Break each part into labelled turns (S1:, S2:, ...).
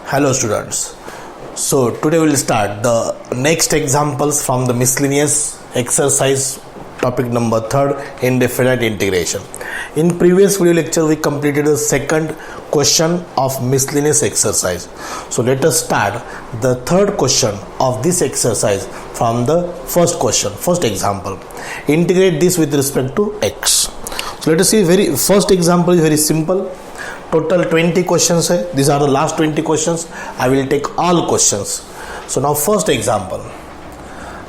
S1: Hello students. So today we will start the next examples from the miscellaneous exercise topic number 3rd, indefinite integration. In previous video lecture we completed the second question of miscellaneous exercise. So let us start the third question of this exercise from the first question, first example. Integrate this with respect to x. So let us see, first example is very simple. Total 20 questions hai. These are the last 20 questions. I will take all questions. So now first example,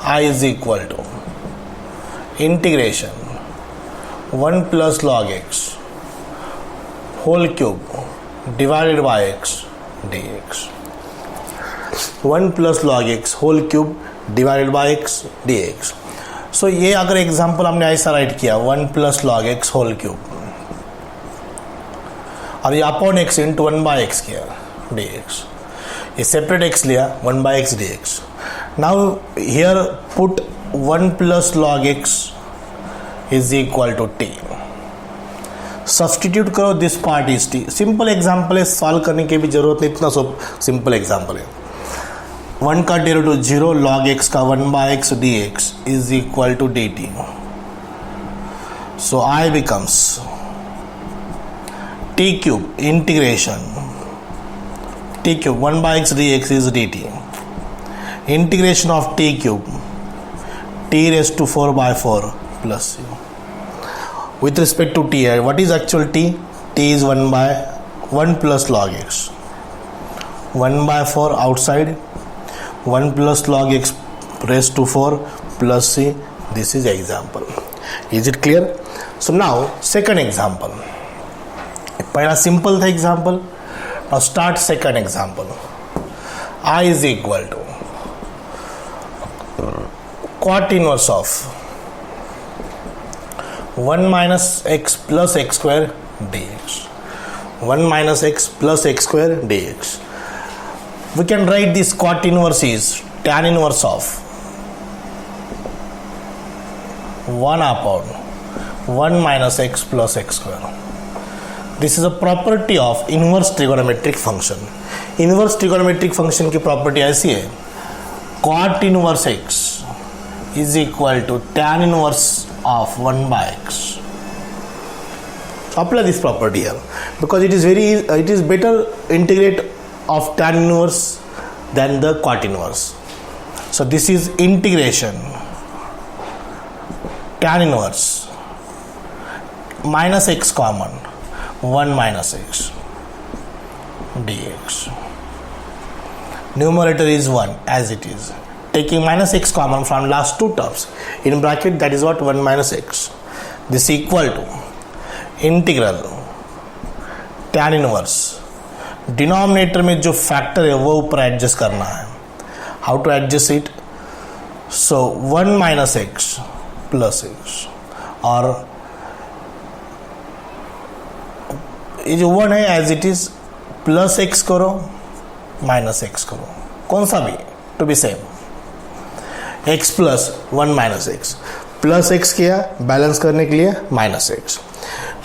S1: I is equal to integration 1 plus log x whole cube divided by x dx. 1 plus log x whole cube divided by x dx. So ये अगर example हमने ऐसा right किया 1 plus log x whole cube और ये upon x into 1 by x किया d x, ये separate x लिया 1 by x d x. Now here put 1 plus log x is equal to t. Substitute करो, this part is t. Simple example है, solve करने की भी जरूरत नहीं, इतना सिंपल एग्जाम्पल है. 1 का डेरिवेटिव 0, लॉग एक्स का 1 by x d x is equal to d t. So I becomes t cube integration t cube 1 by x dx is dt. Integration of t cube t raised to 4 by 4 plus u. With respect to t, what is actual t? T is 1 by 1 plus log x. 1 by 4 outside, 1 plus log x raised to 4 plus c. This is example. Is it clear? So now second example. पहला simple था example. Now start second example. I is equal to cot inverse of 1 minus x plus x square d x. 1 minus x plus x square d x. We can write this cot inverse is tan inverse of 1 upon 1 minus x plus x square. This is a property of inverse trigonometric function. Inverse trigonometric function की property ऐसी है, cot inverse x is equal to tan inverse of 1 by x. So apply this property here because it is better integrate of tan inverse than the cot inverse. So this is integration tan inverse minus x common 1 minus x dx. Numerator is 1 as it is. Taking minus x common from last two terms in bracket, that is what 1 minus x. This equal to integral tan inverse. Denominator में जो factor है वो ऊपर adjust करना है. How to adjust it? So 1 minus x plus x और ये जो 1 है as it is plus x करो माइनस एक्स करो, कौन सा भी to be same. X plus 1 minus x, plus x किया बैलेंस करने के लिए minus x.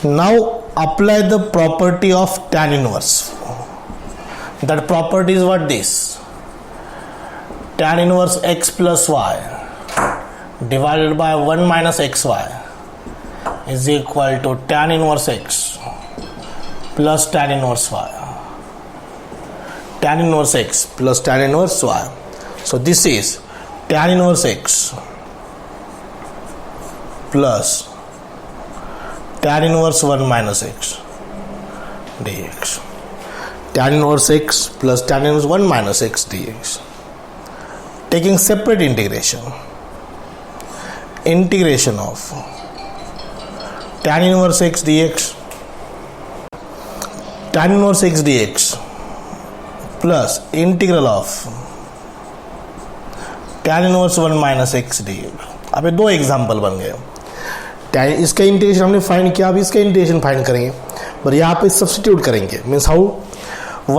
S1: Now apply the property of tan inverse. That property is what this, tan inverse x plus y divided by 1 minus x y is equal to tan inverse x plus tan inverse y. Tan inverse x plus tan inverse y. So this is tan inverse x plus tan inverse 1 minus x dx. Tan inverse x plus tan inverse 1 minus x dx. Taking separate integration. Integration of tan inverse x dx. tan inverse x dx plus integral of tan inverse 1 minus x dx. अब ये दो example बन गए. इसका integration हमने find किया, अब इसका इंटीग्रेशन फाइंड करेंगे और यहाँ पे सब्स्टिट्यूट करेंगे. Means how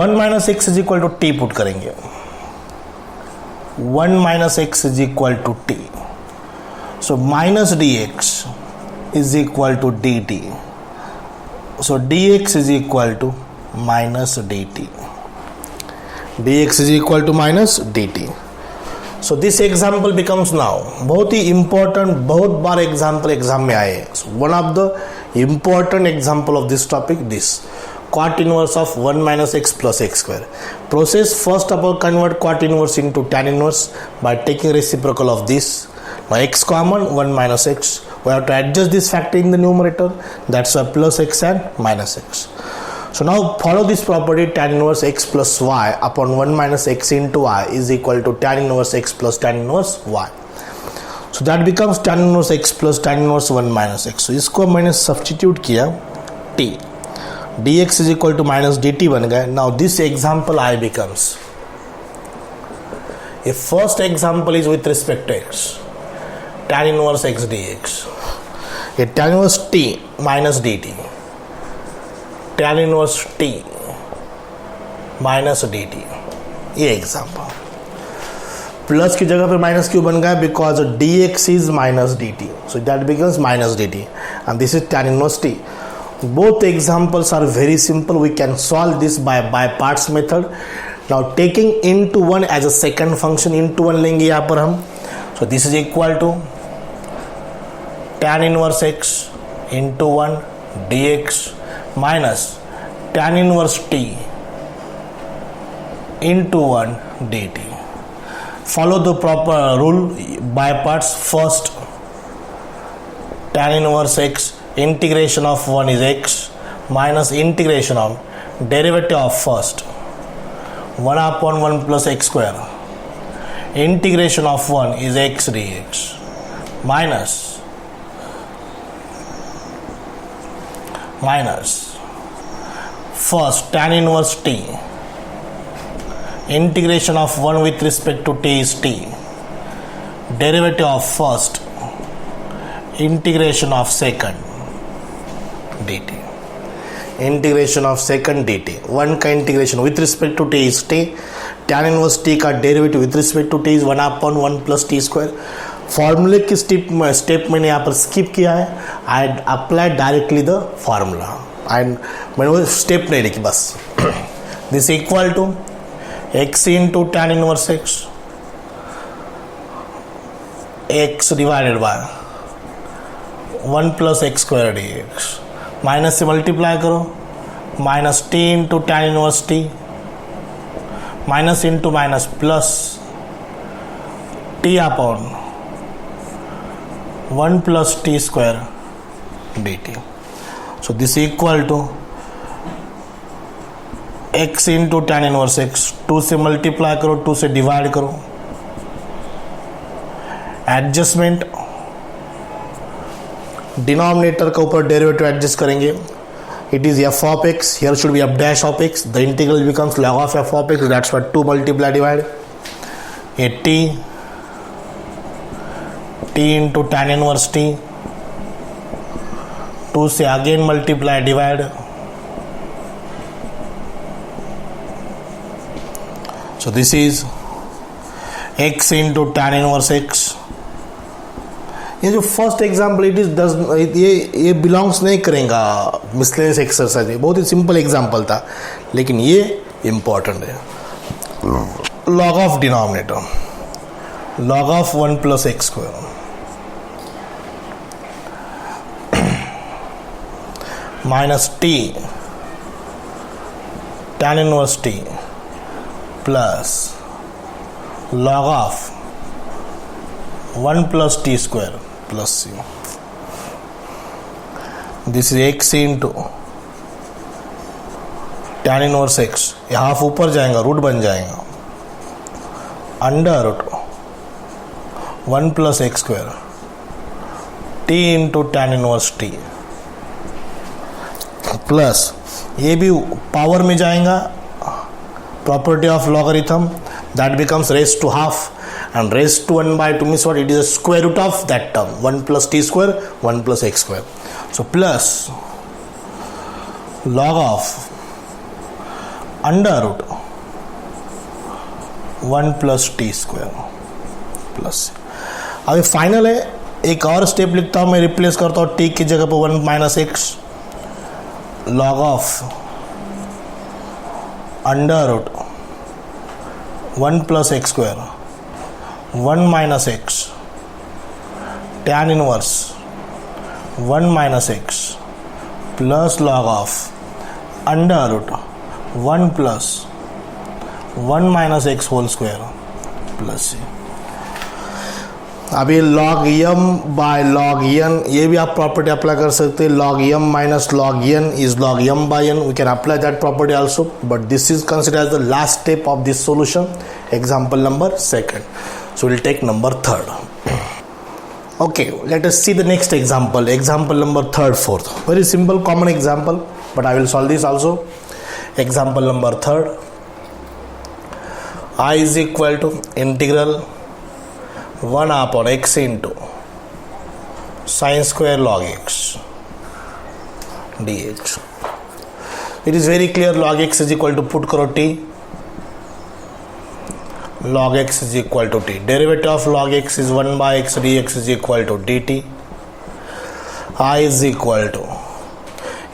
S1: 1 minus x is equal to t put करेंगे. 1 minus x is equal to t. So minus d x is equal to d t. So dx is equal to minus dt. dx is equal to minus dt. So this example becomes now बहुत ही important, बहुत बार example exam में आए. So one of the important example of this topic, this cot inverse of 1 minus x plus x square. Process first about convert cot inverse into tan inverse by taking reciprocal of this. Now x common, 1 minus x. We have to adjust this factor in the numerator. That's why plus x and minus x. So now follow this property, tan inverse x plus y upon 1 minus x into y is equal to tan inverse x plus tan inverse y. So that becomes tan inverse x plus tan inverse 1 minus x. So इसको मैंने substitute किया t. dx is equal to minus dt बन गया. Now this example I becomes, if first example is with respect to x, tan inverse x dx, a tan inverse t minus dt, tan inverse t minus D T, ये example. Plus की जगह पे minus क्यों बन गया? Because D x is minus D t, so that becomes minus D T and this is tan inverse T. Both examples are very simple. We can solve this by parts method. Now taking into one as a second function, into one लेंगे यहाँ पर हम. So this is equal to tan inverse x into 1 dx minus tan inverse t into 1 dt. Follow the proper rule by parts. First, tan inverse x, integration of 1 is x minus integration of derivative of first 1 upon 1 plus x square. Integration of 1 is x dx minus first tan inverse t, integration of 1 with respect to t is t, derivative of first, integration of second dt, integration of second dt. 1 का integration with respect to t is t, tan inverse t का derivative with respect to t is 1 upon 1 plus t square. फॉर्मूले की step मैंने यहाँ पर skip किया है. I apply directly the formula and मैंने वो स्टेप नहीं लिखी बस. This equal to x into tan inverse x, x divided by 1 plus x square d x, minus से मल्टीप्लाई करो, minus t into tan inverse t, minus into minus plus t upon 1 plus t square dt. So this equal to x into tan inverse x. 2 से multiply करो, 2 से divide करो, adjustment denominator का ऊपर derivative adjust करेंगे. It is f of x, here should be f dash of x. The integral becomes log of f of x. That's what 2 multiply divide a t into tan inverse t, 2 से again multiply divide. So this is x into tan inverse x. ये जो first example it is ये belongs नहीं करेगा miscellaneous exercise. बहुत ही simple example था लेकिन ये इंपॉर्टेंट है. Log of denominator, log of 1 plus x square minus t tan inverse t plus log of 1 plus t square plus c. This is x into tan inverse x. ये half ऊपर जाएगा, root बन जाएगा, under root 1 plus x square t into tan inverse t plus ये भी power में जाएगा, property of logarithm, that becomes raise to half and raise to 1 by 2 means what? It is square root of that term 1 plus t square 1 plus x square. So plus log of under root 1 plus t square plus. अभी final है, एक और step लिखता हूँ मैं, replace करता हूँ t की जगह पर 1 minus x, log of under root 1 plus x square 1 minus x tan inverse 1 minus x plus log of under root 1 plus 1 minus x whole square plus c. अब ये log m by log n, ये भी आप property apply कर सकते हैं। Log m minus log n is log m by n, we can apply that property also, but this is considered as the last step of this solution. Example number second, so we'll take number third. Okay, let us see the next example. Example number third, fourth. Very simple, common example, but I will solve this also. Example number third. I is equal to integral 1 upon x into sin square log x dx. It is very clear, log x is equal to, put karo t, log x is equal to t. Derivative of log x is 1 by x dx is equal to dt. I is equal to,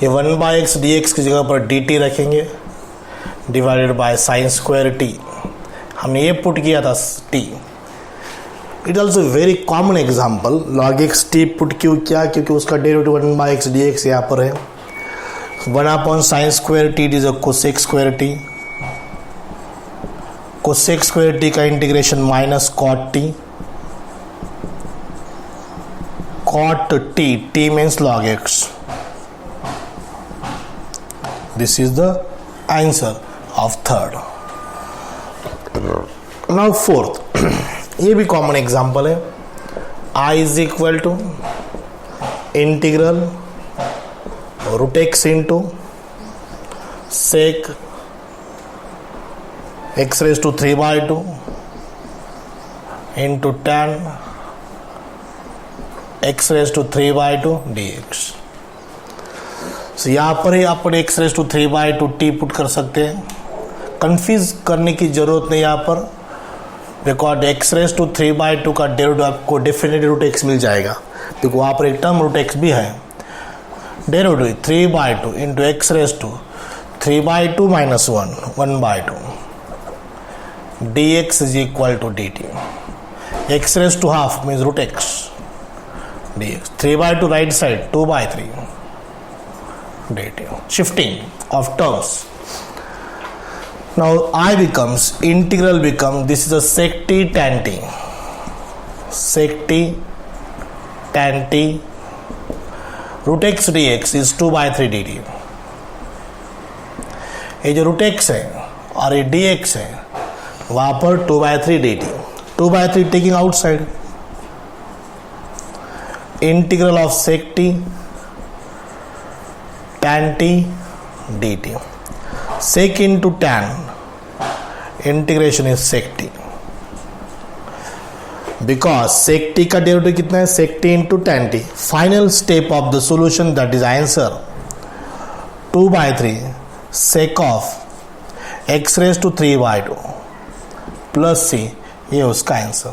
S1: ये 1 by x dx की जगह पर dt रखेंगे, divided by sine square t. हमने ये put किया था t. It also very common example. log x t put क्यों किया, क्योंकि उसका डेरिवेटिव 1 by x dx यहाँ पर है. 1 upon sine square t is cosec square t. Cosec square t का integration minus cot t. Cot t, t means log x. This is the answer of third. Now fourth, ये भी common example है. I is equal to integral root x into sec x raised to 3 by 2 into tan x raised to 3 by 2 dx. So यहाँ पर ही अपन x raised to 3 by 2 t put कर सकते हैं. Confuse करने की जरूरत नहीं यहाँ पर, because x raised to 3 by 2 का डेरिवेटिव आपको डेफिनेटली रूट x मिल जाएगा, क्योंकि वहाँ पर एक टर्म रूट x भी है. Derivative 3 by 2 into x raised to 3 by 2 minus 1 by 2 dx is equal to dt. x raised to half means root x dx. 3 by 2 right side, 2 by 3 dt. Shifting of terms. Now I becomes, integral becomes, this is a sec t tan t. Sec t tan t root x dx is 2 by 3 dt. ये जो root x है और ये dx है, वहाँ पर 2 by 3 dt. 2 by 3 taking outside. Integral of sec t tan t dt. Sec into tan, integration is sec t. Because sec t का derivative कितना है, sec t into tan t. Final step of the solution, that is answer 2 by 3 sec of x raised to 3 by 2 plus सी, ये उसका answer.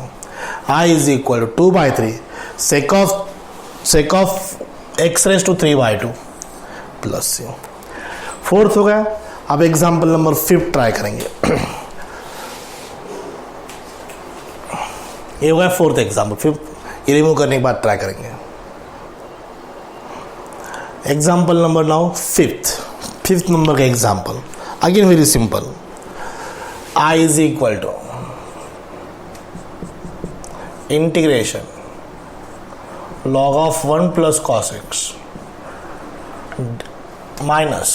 S1: I is equal to 2 by 3 sec of x raise to 3 by 2 plus C. Fourth हो गया. अब example number 5 try करेंगे. ये हो गया fourth example. Fifth ये रिमूव करने के बाद ट्राई करेंगे. Example number now fifth number का example. Again very simple. I is equal to integration log of 1 plus cos x minus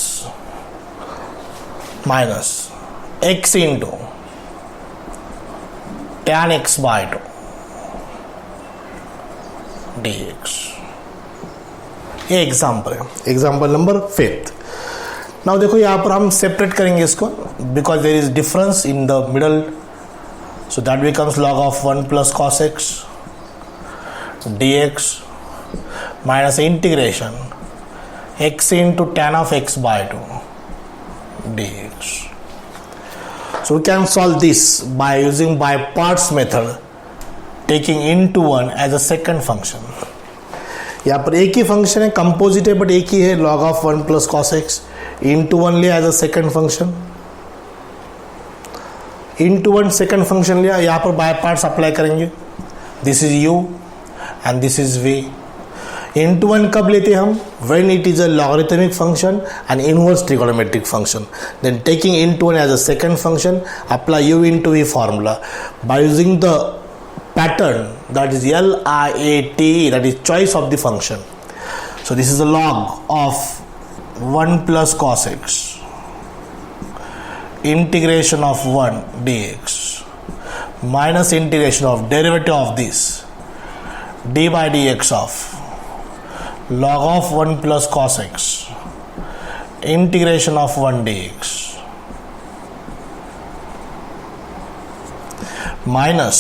S1: x into tan x by 2 dx. ये example है. Example number 5. Now देखो यहाँ पर हम separate करेंगे इसको, because there is difference in the middle, so that becomes log of 1 plus cos x dx minus integration x into tan of x by 2 dx. So we can solve this by using by parts method, taking into 1 as a second function. यहाँ पर एक ही function है, composite है but एक ही है, log of 1 plus cos x into 1 लिया as a second function. Into one second function लिया, यहाँ पर बाय पार्ट्स अप्लाई करेंगे, this is u and this is v। Into one कब लेते हैं हम? When it is a logarithmic function and inverse trigonometric function, then taking into one as a second function, apply u into v formula by using the pattern that is LIAT, that is choice of the function. So this is the log of 1 plus cos x integration of 1 dx minus integration of derivative of this d by dx of log of 1 plus cos x integration of 1 dx minus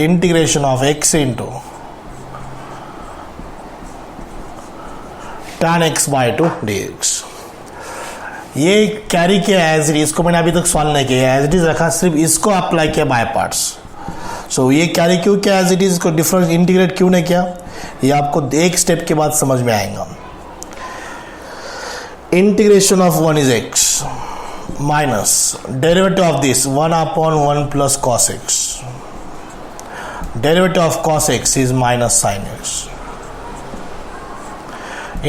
S1: integration of x into tan x by 2 dx। ये carry किया as it is, इसको मैंने अभी तक solve नहीं किया, as it is रखा, सिर्फ इसको अप्लाई किया बाय पार्ट्स। सो ये कैरी क्यों किया एज इट इज, इसको डिफरेंस इंटीग्रेट क्यों नहीं किया, ये आपको एक स्टेप के बाद समझ में आएगा। Integration of 1 is x minus derivative of this 1 upon 1 plus cos x, derivative of cos x is minus sin x,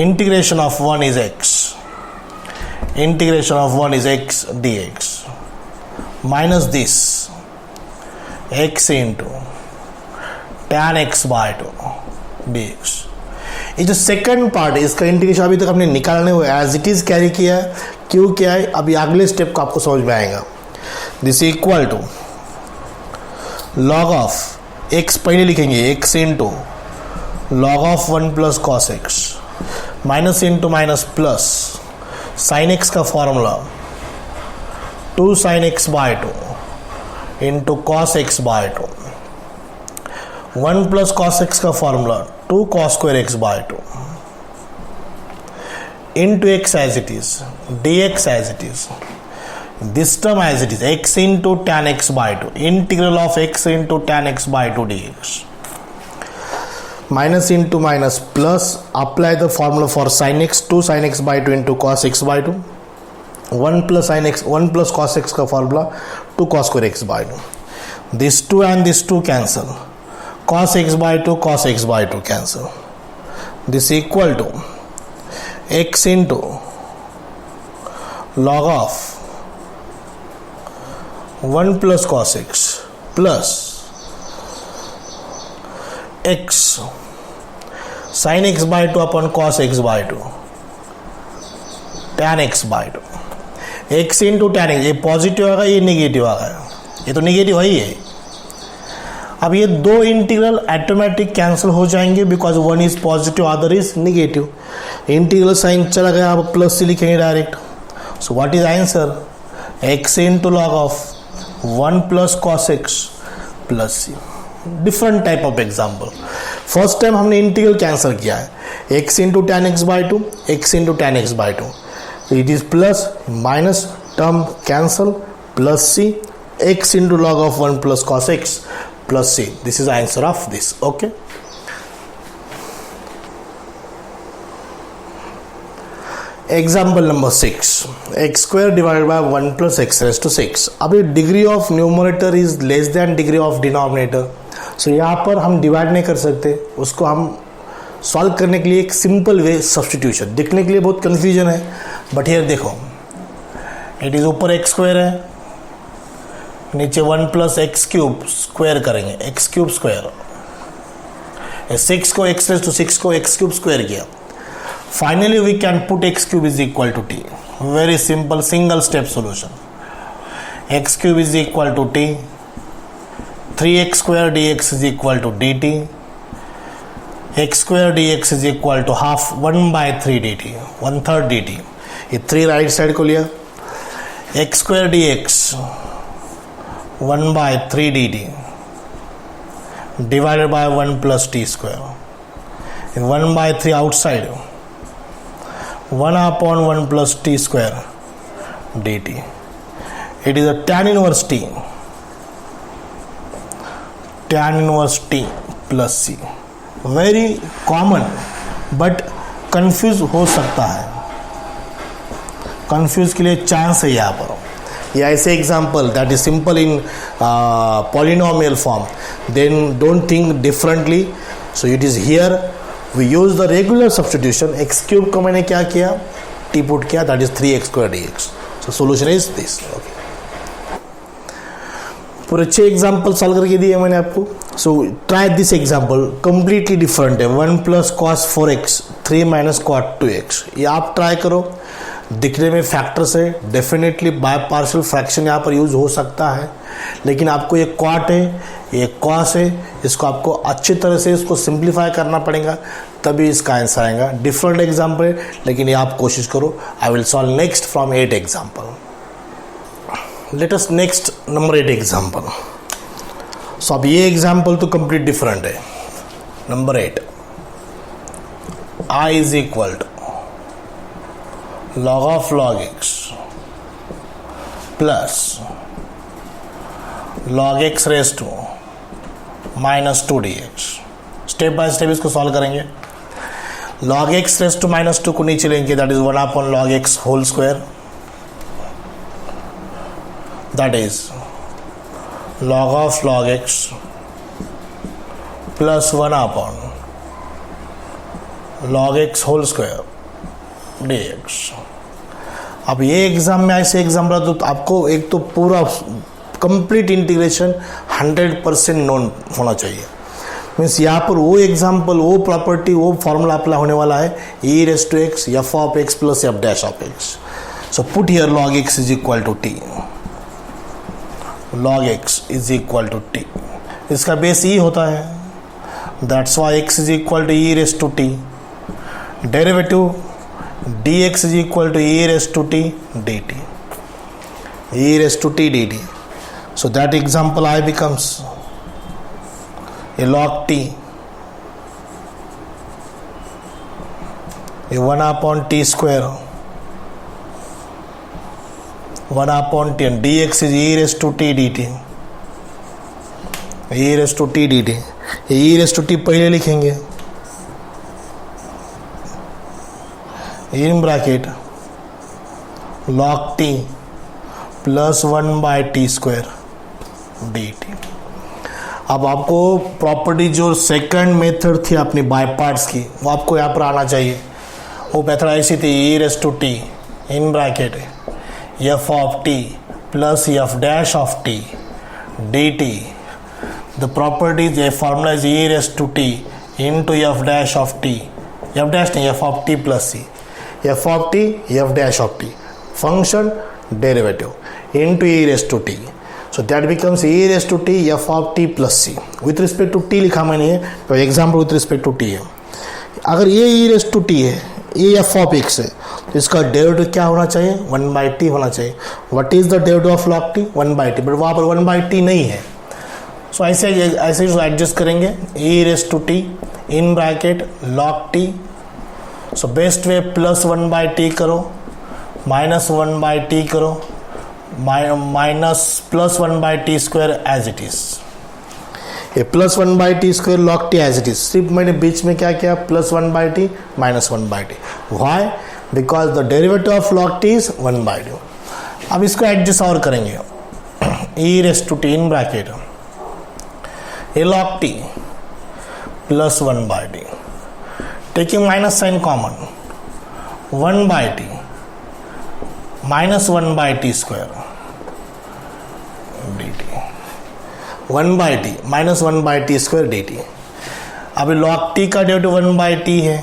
S1: integration of 1 is x, integration of 1 is x dx minus this x into tan x by 2 dx। ये जो second part है इसका integration अभी तक हमने निकालने हुए as it is carry किया है, क्यों किया है, अभी अगले स्टेप को आपको समझ में आएगा। This equal to log of x, पहले लिखेंगे x into log of 1 plus cos x minus into minus plus sine x का formula 2 sine x by 2 into cos x by 2, 1 plus cos x का formula 2 cos square x by 2 into x as it is, d x as it is, this term as it is x into tan x by 2, integral of x into tan x by 2 dx minus into minus plus, apply the formula for sin x, 2 sin x by 2 into cos x by 2, 1 plus sin x, 1 plus cos x का formula 2 cos square x by 2, this 2 and this 2 cancel, cos x by 2 cos x by 2 cancel, this equal to x into log of 1 plus cos x plus x sin x by 2 upon cos x by 2 tan x by 2, x into tan x, ये positive आएगा, ये negative आएगा, ये तो negative है ही है। अब ये दो इंटीग्रल ऑटोमेटिक कैंसिल हो जाएंगे because one is positive other is negative, integral sign चला गया, अब प्लस से लिखेंगे direct. So what is answer, x into log of 1 plus cos x plus C. Different type of example, first time हमने integral cancel किया है, x into tan x by 2, x into tan x by 2, it is plus minus term cancel plus C, x into log of 1 plus cos x plus c, this is answer of this. Okay, example number 6, x square divided by 1 plus x raise to 6। अभी degree of numerator is less than degree of denominator, so यहाँ पर हम divide नहीं कर सकते, उसको हम solve करने के लिए एक सिंपल वे सब्स्टिट्यूशन, दिखने के लिए बहुत कन्फ्यूजन है बट हियर देखो, इट इज ऊपर एक्स स्क्वायर है, नीचे 1 प्लस एक्स क्यूब स्क्वायर करेंगे, एक्स क्यूब स्क्वायर, 6 को एक्स रेज टू 6 को एक्स क्यूब स्क्वायर किया, finally we can put x cube is equal to t, very simple single step solution, x cube is equal to t, 3x square dx is equal to dt, x square dx is equal to half 1 by 3 dt, 1/3 dt, ये 3 right side को लिया, x square dx 1 by 3 dt divided by 1 plus t square, 1 by 3 outside, 1 upon 1 plus t square dt, it is a tan inverse t, tan inverse t plus c, very common but confuse हो सकता है, confuse के लिए chance है यहाँ पर, या ऐसे example that is simple in polynomial form, then don't think differently. So it is here we use the regular substitution. X cube को मैंने क्या किया, टी पुट किया, that is 3x² dx. So solution is this. Okay, पूरे 6 example solve करके दिए मैंने आपको. So try this example, completely different है. 1 + cos 4x 3 - cot 2x. ये आप ट्राई करो. दिखने में फैक्टर्स है, डेफिनेटली बाय पार्शियल फ्रैक्शन यहाँ पर यूज हो सकता है, लेकिन आपको ये कॉट है, ये कॉस है, इसको आपको अच्छी तरह से इसको सिंप्लीफाई करना पड़ेगा, तभी इसका आंसर आएगा. डिफरेंट एग्जाम्पल है, लेकिन ये आप कोशिश करो. I will solve next from 8 example. Let us next number 8 example. So अब ये एग्जाम्पल तो कंप्लीट डिफरेंट है. Number 8, I is equal to log of log x plus log x raised to -2 dx. Step by step इसको solve करेंगे. log x raised to -2 को नीचे लेंगे, that is 1 log x whole square, that is log of log x plus 1 log x whole square dx. अब ये exam में ऐसे exam रहा तो आपको एक तो पूरा कंप्लीट इंटीग्रेशन 100% नोन होना चाहिए. मीन्स यहाँ पर वो एग्जाम्पल, वो प्रॉपर्टी, वो फॉर्मूला अप्लाई होने वाला है, e⁻x f(x) plus f'(x). So put here log x is equal to t. log x is equal to t. इसका बेस e होता है, that's why x is equal to e⁻t. Derivative dx is equal to e⁻t dt. e⁻t dt. So that example I becomes a log t, a 1/t square, 1/t, and dx is e⁻t dt. e⁻t dt. e⁻t पहले लिखेंगे in bracket log t plus 1/t square dt. अब आपको property जो second method थी अपनी by parts की, वो आपको यहाँ पर आना चाहिए. वो मेथड ऐसी थी, e⁻t in bracket f(t) plus f' dt. The property is, a formula is e⁻t into f'(t), f' नहीं, f(t) plus c, f(t) f'(t), function derivative into e⁻t. So that becomes e⁻t f(t) plus c. With respect to t लिखा मैंने, तो example with respect to t है. अगर ये e⁻t है, ये f(x) है, तो इसका डेरिवेटिव क्या होना चाहिए, 1/t होना चाहिए. What is the derivative of log t? 1/t, but वहाँ पर 1/t नहीं है. सो ऐसे एडजस्ट करेंगे, e⁻t in bracket log t. So best way plus 1/t करो, -1/t करो, minus plus 1/t square as it is. ये plus 1/t square log t as it is. सिर्फ मैंने बीच में क्या किया, प्लस 1/t -1/t. Why? Because the derivative of log t इज 1/t. अब इसको एडजस्ट और करेंगे, e⁻t in bracket a log t plus 1/t, taking minus sign common, 1/t minus 1/t square dt, 1/t minus 1/t square dt. अभी log t का derivative 1/t है,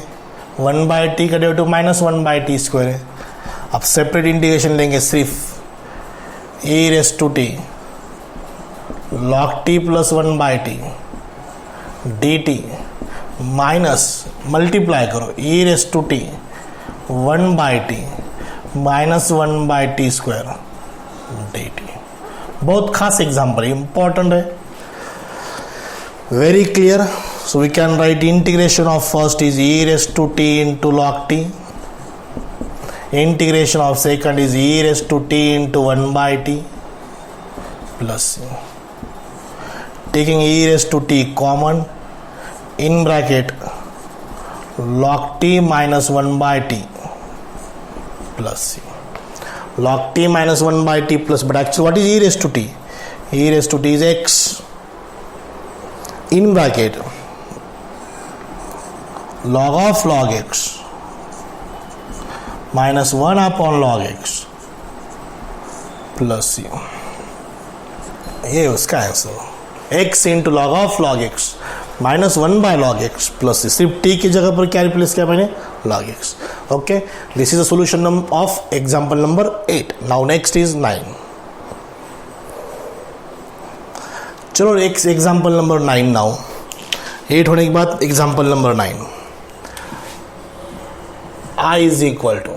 S1: 1/t का derivative -1/t square है. अब separate integration लेंगे, सिर्फ e⁻t log t plus 1/t dt minus multiply करो e⁻t 1/t minus 1/t square dt. बहुत खास एग्जाम्पल है, इंपॉर्टेंट है, very clear. So we can write integration of first is e⁻t into log t. Integration of second is e⁻t into 1/t plus c. Taking e⁻t common, in bracket log t minus 1/t plus c. log t minus 1 by t plus, but actually what is e raised to t? E raised to t is x in bracket log of log x minus 1 upon log x plus c. ये उसका answer, x into log of log x minus 1 by log x plus c. सिर्फ t की जगह पर क्या replace किया मैंने? log x. Okay, this is the solution of example number 8. Now next is 9. चलो एक एग्जांपल नंबर 9. नाउ 8 होने के बाद example number 9. I is equal to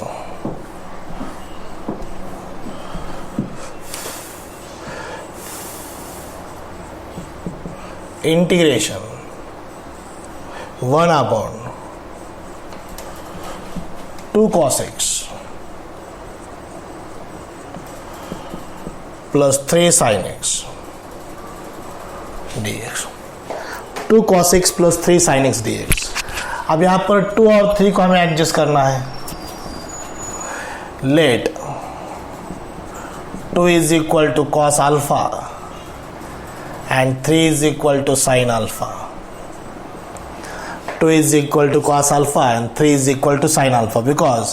S1: integration 1 upon 2 cos x plus 3 sin x dx. 2 cos x plus 3 sin x dx. अब यहां पर 2 और 3 को हमें एडजस्ट करना है. Let 2 is equal to cos alpha and 3 is equal to sin alpha. 2 is equal to cos alpha and 3 is equal to sin alpha, because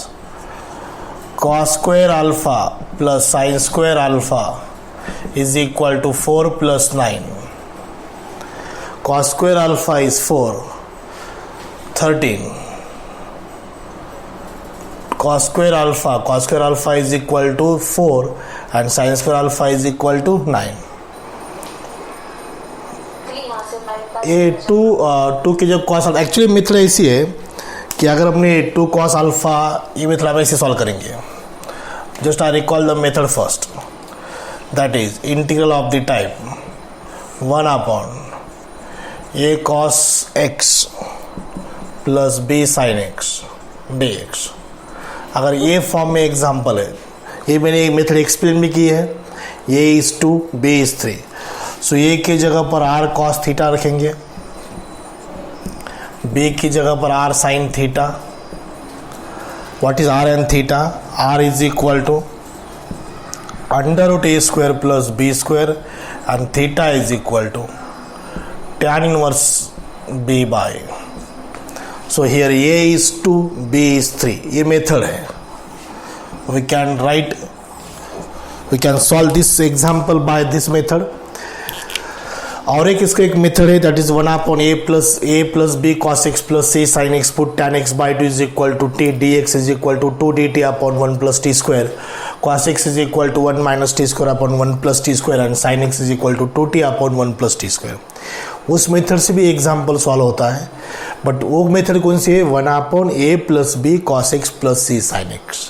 S1: cos square alpha plus sin square alpha is equal to 4 plus 9. Cos square alpha is 4, 13. Cos square alpha is equal to 4 and sin square alpha is equal to 9. ये to की जब cos, actually method ऐसी है कि अगर अपने 2 cos alpha, ये method आप ऐसे सॉल्व करेंगे. Just I recall the method first, that is integral of the type 1 upon a cos x plus b sin x dx. अगर ये फॉर्म में एग्जाम्पल है, ये मैंने एक मेथड एक्सप्लेन भी की है. ये is 2, b is 3. So a की जगह पर r cos थीटा रखेंगे, b की जगह पर r sin theta. What is r and theta? r is equal to under root a square plus b square and theta is equal to tan inverse b by. So here a is 2, b is 3. ये method है. We can solve this example by this method. और एक इसका एक method है, that is 1 upon a plus b cos x plus c sin x put tan x by 2 is equal to t dx is equal to 2 dt upon 1 plus t square. cos x is equal to 1 minus t square upon 1 plus t square and sin x is equal to 2t upon 1 plus t square. उस method से भी example solve होता है, but वो method कौन सी है? 1 upon a plus b cos x plus c sin x.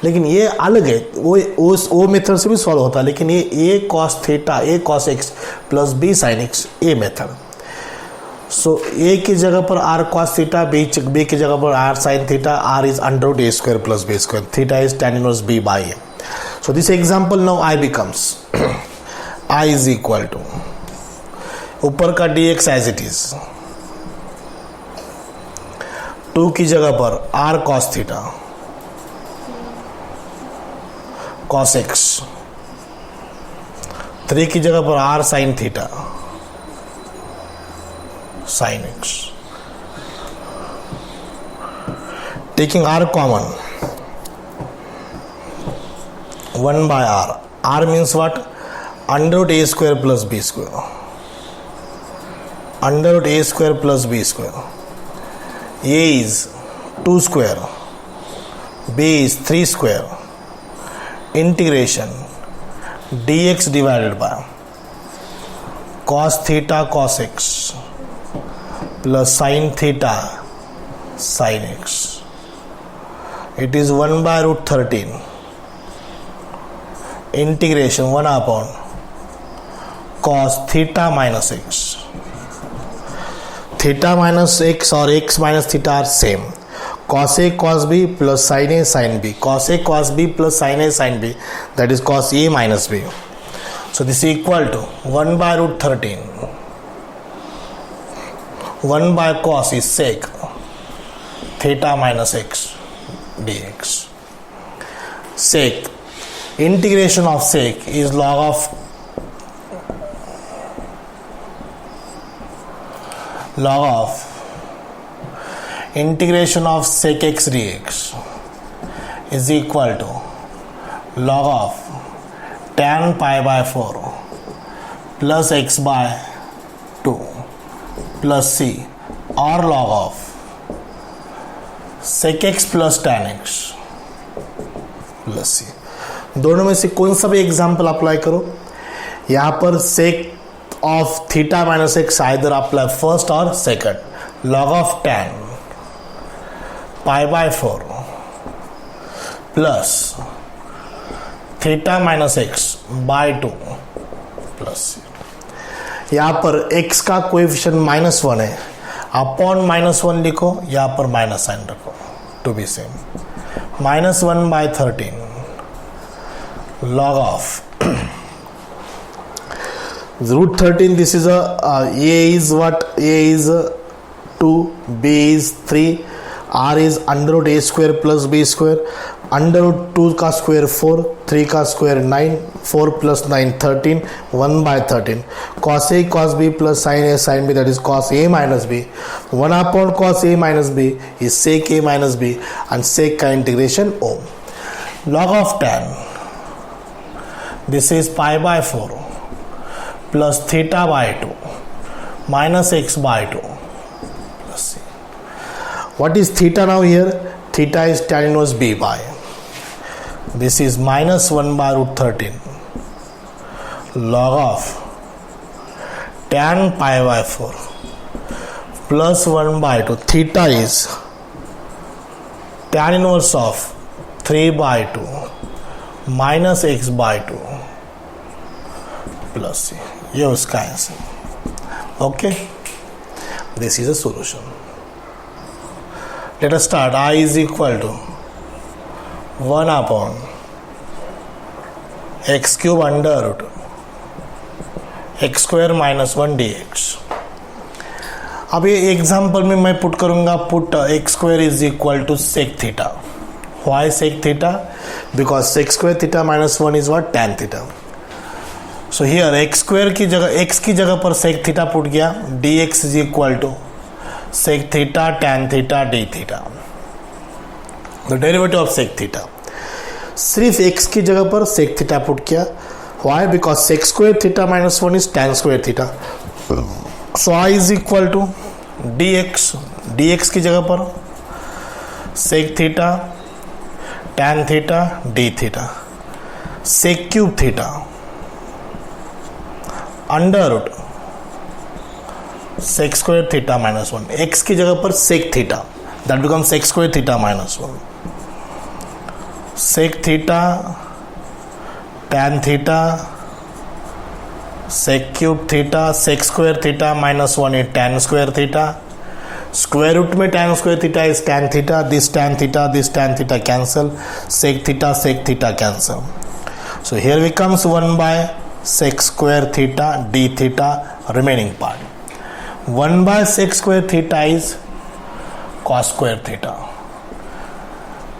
S1: लेकिन ये अलग है, वो मेथड से भी सॉल्व होता है, लेकिन ये a cos theta, a cos x plus b sin x, ये मेथड. सो a की जगह पर r cos थीटा, b की जगह पर r sin theta. r is under root a square plus b square. Theta is tan inverse b by a. So this example now I becomes I is equal to ऊपर का dx as it is, 2 की जगह पर r cos theta cos x, 3 की जगह पर r sin theta sin x. Taking r common, 1 by r. r means what? Under root a square plus b square. Under root a square plus b square. a is 2 square, b is 3 square. Integration dx divided by cos theta cos x plus sin theta sin x. It is 1 by root 13 integration 1 upon cos theta minus x. Theta minus x और x minus theta are same. cos a cos b plus sin a sin b. cos a cos b plus sin a sin b, that is cos a minus b. So this is equal to 1 by root 13. 1 by cos is sec theta minus x dx. Sec integration of sec is log of integration of sec x dx is equal to log of tan pi by 4 plus x by 2 plus c or log of sec x plus tan x plus c. दोनों में से कौन सा भी example apply करो, यहाँ पर sec of theta minus x either apply first or second. Log of tan pi by 4 plus theta minus x by 2 plus यहाँ पर x का कोएफिशिएंट -1 है, अपॉन -1 लिखो, यहाँ पर माइनस साइन रखो to be same. -1 by 13 log of root 13. This is a is what? A is 2, b is 3, r is under root a square plus b square, under root 2 का square 4, 3 का square 9, 4 plus 9 13, 1 by 13. cos a cos b plus sin a sin b, that is cos a minus b. 1 upon cos a minus b is sec a minus b, and sec का integration o. log of tan, this is pi by 4 plus theta by 2 minus x by 2 plus c. What is theta now here? Theta is tan inverse b by. This is -1 by root 13 log of tan pi by 4 plus 1 by 2. Theta is tan inverse of 3 by 2 minus x by 2 plus c. ये उसका answer. Okay, this is a solution. Let us start. I is equal to 1 upon x cube under root x square minus 1 dx. अब ये example में मैं put करूंगा, put x square is equal to sec theta. Why sec theta? Because sec square theta minus 1 is what? Tan theta. So here x square की जगह, x की जगह पर सेक थीटा पुट गया, d x is equal to sec theta tan theta d theta, the derivative of sec theta. सिर्फ x की जगह पर सेक थीटा पुट किया. Why? Because sec square theta minus 1 is tan square theta. So I is equal to d x, d x की जगह पर sec theta tan theta d theta, sec cube theta under root sec square theta minus 1. X की जगह पर sec theta, that become sec square theta minus 1. Sec theta tan theta sec cube theta, sec square theta minus 1 is tan square theta. Square root में tan square theta is tan theta. This tan theta cancel. Sec theta cancel. So here we comes 1 by sec square theta d theta remaining part. 1 by sec square theta is cos square theta.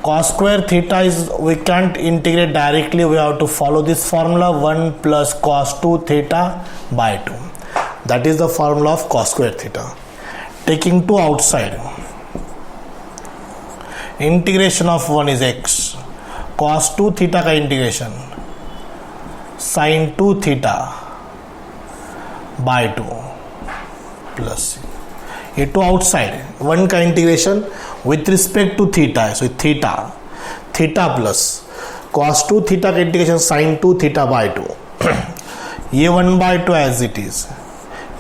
S1: Cos square theta is, we can't integrate directly, we have to follow this formula, 1 plus cos 2 theta by 2. That is the formula of cos square theta. Taking 2 outside, integration of 1 is x, cos 2 theta का integration sin 2 theta by 2 plus ये 2 outside है. 1 का integration with respect to theta है, so theta plus cos 2 theta का integration sin 2 theta by 2. ये 1 by 2 as it is,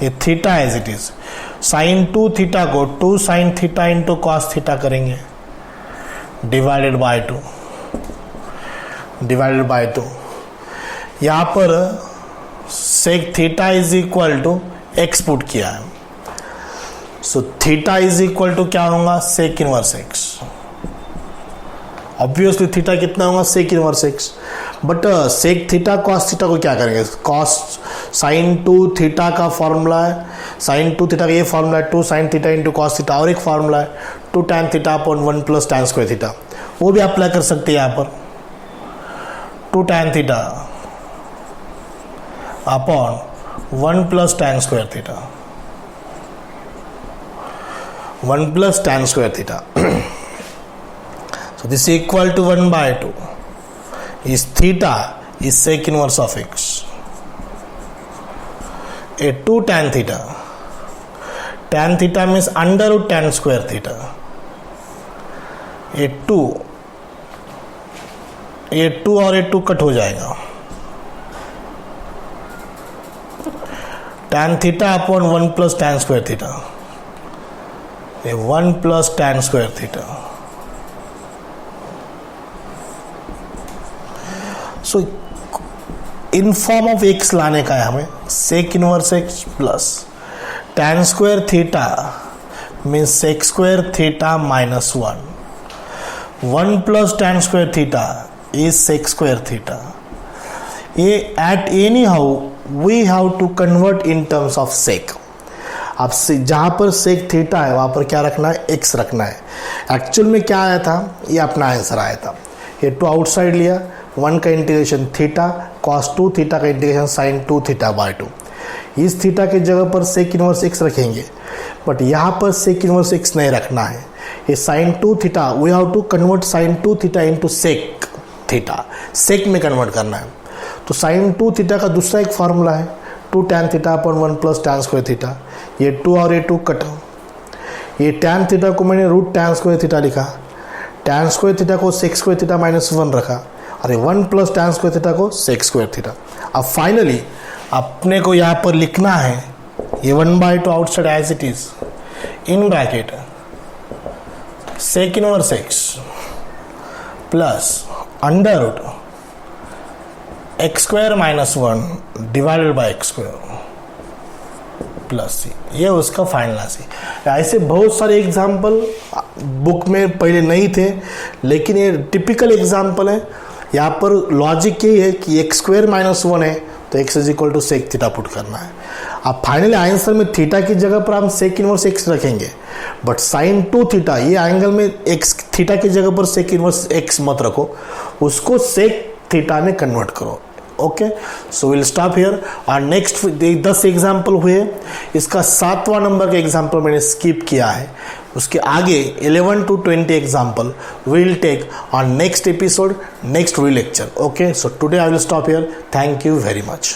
S1: ये theta as it is. sin 2 theta को 2 sin theta into cos theta करेंगे, divided by 2. यहाँ पर sec theta is equal to x put किया है, so theta is equal to क्या होगा? Sec inverse x. Obviously theta कितना होगा? Sec inverse x. But sec theta cos theta को क्या करेंगे? कॉस साइन 2 थीटा का फॉर्मूला है, साइन 2 थीटा का ये फॉर्मूला है 2 sine theta into cos theta, और एक फॉर्मूला है 2 tan theta upon 1 plus tan square theta, वो भी अप्लाई कर सकते हैं यहाँ पर. 2 tan theta upon 1 plus tan square theta. 1 plus tan square theta. So this is equal to 1 by 2. Is theta is sec inverse of x. A 2 tan theta. Tan theta means under root tan square theta. A 2 और A 2 cut हो जाएगा. tan theta upon 1 plus tan square theta. A 1 plus tan square theta. So in form of x लाने का है हमें. sec inverse x plus tan square theta means sec square theta minus 1 plus tan square theta is sec square theta. ये at anyhow we have to convert in terms of sec. अब जहाँ पर sec theta है वहाँ पर क्या रखना है, एक्स रखना है. एक्चुअल में क्या आया था, ये अपना आंसर आया था. ये 2 आउटसाइड लिया, 1 का इंटीग्रेशन थीटा cos 2 थीटा का इंटीग्रेशन sin 2 थीटा बाय 2. इस थीटा की जगह पर सेक इनवर्स एक्स रखेंगे, बट यहाँ पर सेक इनवर्स एक्स नहीं रखना है. ये sin 2 theta we have to convert sin 2 theta into sec theta, sec में कन्वर्ट करना है. तो sin 2 थीटा का दूसरा एक फार्मूला है 2 tan थीटा अपन 1 प्लस tan स्क्वायर थीटा. ये 2 और ये 2 कटा. ये tan थीटा को मैंने रूट tan स्क्वायर थीटा लिखा, tan स्क्वायर थीटा को sec स्क्वायर थीटा माइनस 1 रखा, और ये 1 प्लस tan स्क्वायर थीटा को sec स्क्वायर थीटा. अब फाइनली अपने को यहाँ पर लिखना है ये 1 by 2 outside as it is in bracket sec inverse x plus under root x square minus 1 divided by x square plus सी. ये उसका फाइनल आंसर. ऐसे बहुत सारे एग्जाम्पल बुक में पहले नहीं थे, लेकिन ये टिपिकल एग्जाम्पल है. यहाँ पर लॉजिक यही है कि एक्स स्क्वायर माइनस 1 है तो x is equal to sec theta put करना है. अब फाइनली आंसर में थीटा की जगह पर हम सेक इनवर्स एक्स रखेंगे, बट sin 2 थीटा ये एंगल में एक्स थीटा की जगह पर सेक इनवर्स एक्स मत रखो, उसको सेक थीटा में कन्वर्ट करो. Okay, so will stop here. और नेक्स्ट 10 एग्जाम्पल हुए, इसका 7वां नंबर का एग्जाम्पल मैंने स्किप किया है. उसके आगे 11 to 20 example will take on next episode, next we lecture. Okay, so today I will stop here. Thank you very much.